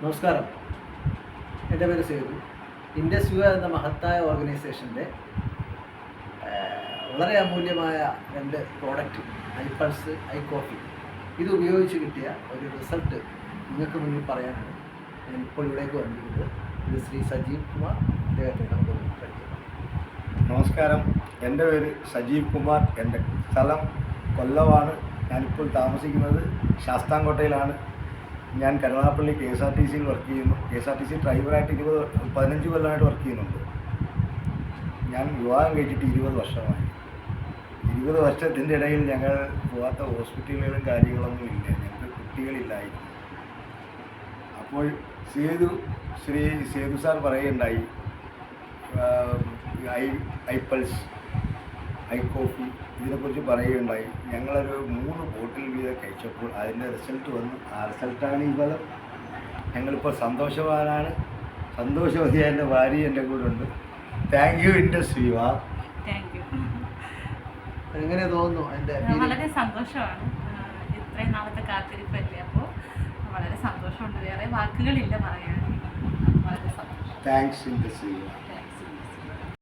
നമസ്കാരം, എൻ്റെ പേര് സേതു. ഇൻഡസ് യുവ എന്ന മഹത്തായ ഓർഗനൈസേഷൻ്റെ വളരെ അമൂല്യമായ രണ്ട് പ്രോഡക്റ്റ് ഐപൾസ്, ഐകോഫി, ഇത് ഉപയോഗിച്ച് കിട്ടിയ ഒരു റിസൾട്ട് നിങ്ങൾക്ക് മുന്നിൽ പറയാനാണ് ഞാൻ ഇപ്പോൾ ഇവിടേക്ക് വന്നിരിക്കുന്നത്. ഇത് ശ്രീ സജീവ് കുമാർ, അദ്ദേഹത്തെ നമുക്ക് പരിചയപ്പെടാം. നമസ്കാരം, എൻ്റെ പേര് സജീവ് കുമാർ. എൻ്റെ സ്ഥലം കൊല്ലമാണ്. ഞാനിപ്പോൾ താമസിക്കുന്നത് ശാസ്താംകോട്ടയിലാണ്. ഞാൻ കരുനാഗപ്പള്ളി KSRTC വർക്ക് ചെയ്യുന്നു. KSRTC ഡ്രൈവറായിട്ട് 15 കൊല്ലമായിട്ട് വർക്ക് ചെയ്യുന്നുണ്ട്. ഞാൻ വിവാഹം കഴിച്ചിട്ട് 20 വർഷമായി. 20 വർഷത്തിൻ്റെ ഇടയിൽ ഞങ്ങൾ പോകാത്ത ഹോസ്പിറ്റലുകളും കാര്യങ്ങളൊന്നും ഇല്ല. ഞങ്ങൾക്ക് കുട്ടികളില്ലായിരുന്നു. അപ്പോൾ ശ്രീ സേതു സാർ പറയുകയുണ്ടായി, ഐപൾസ്, ഐകോഫി ഇതിനെക്കുറിച്ച് പറയുകയുണ്ടായി. ഞങ്ങളൊരു 3 ബോട്ടിൽ വീതം കഴിച്ചപ്പോൾ അതിൻ്റെ റിസൾട്ട് വന്നു. ആ റിസൾട്ടാണ് ഈ ഫലം. ഞങ്ങളിപ്പോൾ സന്തോഷവാനാണ്. സന്തോഷവതിയായ എൻ്റെ ഭാര്യ എൻ്റെ കൂടെ ഉണ്ട്. താങ്ക് യു ഇൻഡസ് യുവ. Thank you. എങ്ങനെ തോന്നുന്നു? എൻ്റെ വളരെ സന്തോഷമാണ്. ഇത്രയും നാളത്തെ കാത്തിരിപ്പല്ലേ, അപ്പോൾ വളരെ സന്തോഷമുണ്ട്. വേറെ വാക്കുകളില്ല പറയാൻ. വളരെ സന്തോഷം. താങ്ക്സ് ഇൻഡസ് യുവ.